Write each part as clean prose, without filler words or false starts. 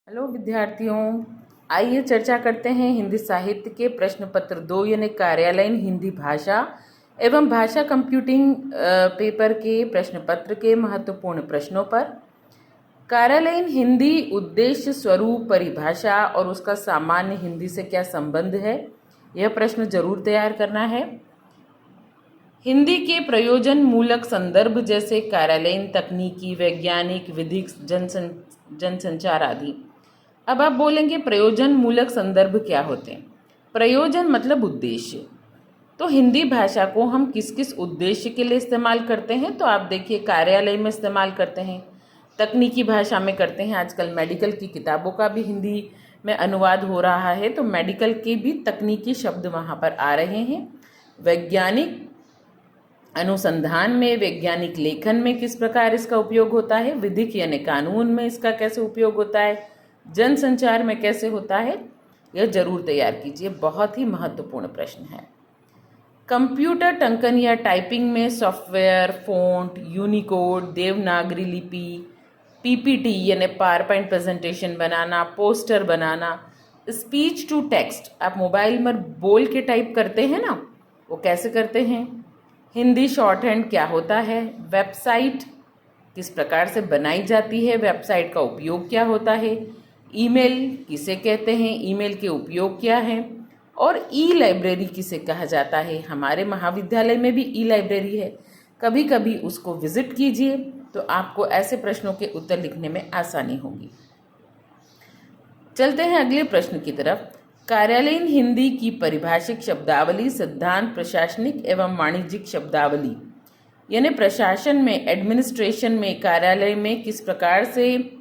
Hello विद्यार्थियों, आइए चर्चा करते हैं हिंदी साहित्य के प्रश्न पत्र 2 यानी कार्यालयीन हिंदी भाषा एवं भाषा कंप्यूटिंग पेपर के प्रश्न पत्र के महत्वपूर्ण प्रश्नों पर। कार्यालयीन हिंदी उद्देश्य, स्वरूप, परिभाषा और उसका सामान्य हिंदी से क्या संबंध है, यह प्रश्न जरूर तैयार करना है। हिंदी के प्रयोजन मूलक संदर्भ जैसे कार्यालयीन, तकनीकी, वैज्ञानिक, विधिक, जनसंचार आदि। अब आप बोलेंगे प्रयोजन मूलक संदर्भ क्या होते हैं। प्रयोजन मतलब उद्देश्य। तो हिंदी भाषा को हम किस किस उद्देश्य के लिए इस्तेमाल करते हैं, तो आप देखिए कार्यालय में इस्तेमाल करते हैं, तकनीकी भाषा में करते हैं। आजकल मेडिकल की किताबों का भी हिंदी में अनुवाद हो रहा है, तो मेडिकल के भी तकनीकी शब्द वहाँ पर आ रहे हैं। वैज्ञानिक अनुसंधान में, वैज्ञानिक लेखन में किस प्रकार इसका उपयोग होता है, विधिक यानी कानून में इसका कैसे उपयोग होता है, जनसंचार में कैसे होता है, यह जरूर तैयार कीजिए। बहुत ही महत्वपूर्ण प्रश्न है। कंप्यूटर टंकन या टाइपिंग में सॉफ्टवेयर, फ़ॉन्ट, यूनिकोड, देवनागरी लिपि, पीपीटी यानी पावर पॉइंट प्रेजेंटेशन बनाना, पोस्टर बनाना, स्पीच टू टेक्स्ट, आप मोबाइल में बोल के टाइप करते हैं ना, वो कैसे करते हैं। हिंदी शॉर्ट हैंड क्या होता है, वेबसाइट किस प्रकार से बनाई जाती है, वेबसाइट का उपयोग क्या होता है, ईमेल किसे कहते हैं, ईमेल के उपयोग क्या हैं, और ई लाइब्रेरी किसे कहा जाता है। हमारे महाविद्यालय में भी ई लाइब्रेरी है, कभी कभी उसको विजिट कीजिए तो आपको ऐसे प्रश्नों के उत्तर लिखने में आसानी होगी। चलते हैं अगले प्रश्न की तरफ। कार्यालयीन हिंदी की परिभाषिक शब्दावली, सिद्धांत, प्रशासनिक एवं वाणिज्यिक शब्दावली यानी प्रशासन में, एडमिनिस्ट्रेशन में, कार्यालय में किस प्रकार से,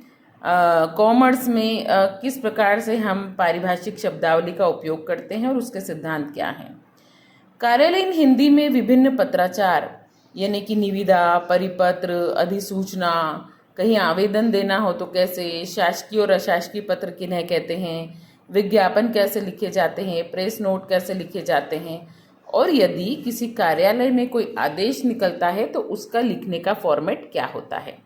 कॉमर्स में किस प्रकार से हम पारिभाषिक शब्दावली का उपयोग करते हैं और उसके सिद्धांत क्या हैं। कार्यालयीन हिंदी में विभिन्न पत्राचार यानी कि निविदा, परिपत्र, अधिसूचना, कहीं आवेदन देना हो तो कैसे, शासकीय और अशासकीय पत्र किन्हें कहते हैं, विज्ञापन कैसे लिखे जाते हैं, प्रेस नोट कैसे लिखे जाते हैं, और यदि किसी कार्यालय में कोई आदेश निकलता है तो उसका लिखने का फॉर्मेट क्या होता है।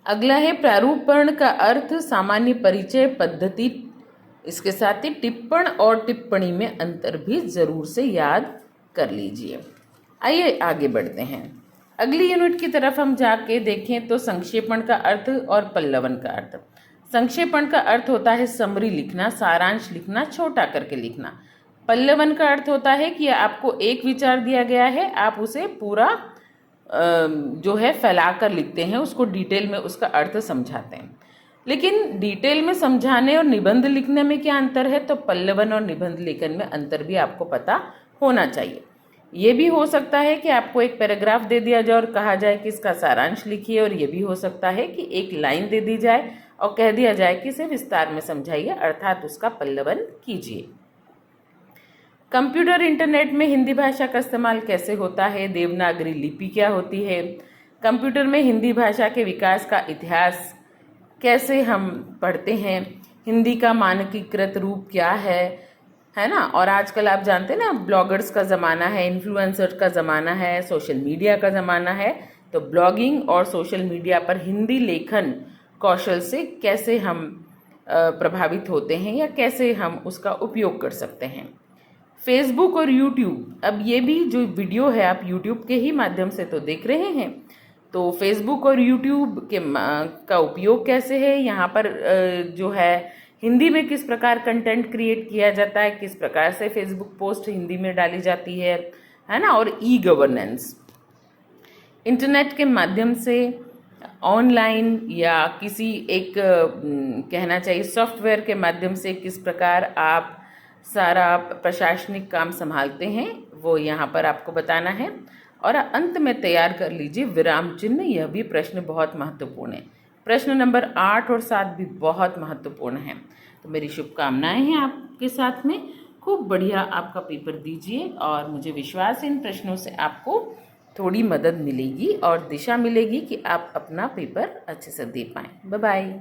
अगला है प्रारूपण का अर्थ, सामान्य परिचय, पद्धति, इसके साथ ही टिप्पण और टिप्पणी में अंतर भी जरूर से याद कर लीजिए। आइए आगे बढ़ते हैं। अगली यूनिट की तरफ हम जाके देखें तो संक्षेपण का अर्थ और पल्लवन का अर्थ। संक्षेपण का अर्थ होता है समरी लिखना, सारांश लिखना, छोटा करके लिखना। पल्लवन का अर्थ होता है कि आपको एक विचार दिया गया है, आप उसे पूरा जो है फैलाकर लिखते हैं, उसको डिटेल में उसका अर्थ समझाते हैं। लेकिन डिटेल में समझाने और निबंध लिखने में क्या अंतर है, तो पल्लवन और निबंध लेखन में अंतर भी आपको पता होना चाहिए। ये भी हो सकता है कि आपको एक पैराग्राफ दे दिया जाए और कहा जाए कि इसका सारांश लिखिए, और ये भी हो सकता है कि एक लाइन दे दी जाए और कह दिया जाए कि इसे विस्तार में समझाइए, अर्थात उसका पल्लवन कीजिए। कंप्यूटर इंटरनेट में हिंदी भाषा का इस्तेमाल कैसे होता है, देवनागरी लिपि क्या होती है, कंप्यूटर में हिंदी भाषा के विकास का इतिहास कैसे हम पढ़ते हैं, हिंदी का मानकीकृत रूप क्या है ना। और आजकल आप जानते हैं ना, ब्लॉगर्स का ज़माना है, इन्फ्लुएंसर का ज़माना है, सोशल मीडिया का ज़माना है। तो ब्लॉगिंग और सोशल मीडिया पर हिंदी लेखन कौशल से कैसे हम प्रभावित होते हैं या कैसे हम उसका उपयोग कर सकते हैं। फेसबुक और यूट्यूब, अब ये भी जो वीडियो है आप यूट्यूब के ही माध्यम से तो देख रहे हैं, तो फेसबुक और यूट्यूब के का उपयोग कैसे है, यहाँ पर जो है हिंदी में किस प्रकार कंटेंट क्रिएट किया जाता है, किस प्रकार से फेसबुक पोस्ट हिंदी में डाली जाती है ना। और ई गवर्नेंस, इंटरनेट के माध्यम से ऑनलाइन या किसी एक कहना चाहिए सॉफ्टवेयर के माध्यम से किस प्रकार आप सारा प्रशासनिक काम संभालते हैं, वो यहाँ पर आपको बताना है। और अंत में तैयार कर लीजिए विराम चिन्ह, यह भी प्रश्न बहुत महत्वपूर्ण है। प्रश्न नंबर 8 और 7 भी बहुत महत्वपूर्ण हैं। तो मेरी शुभकामनाएं हैं आपके साथ में, खूब बढ़िया आपका पेपर दीजिए, और मुझे विश्वास है इन प्रश्नों से आपको थोड़ी मदद मिलेगी और दिशा मिलेगी कि आप अपना पेपर अच्छे से दे पाएँ। Bye bye.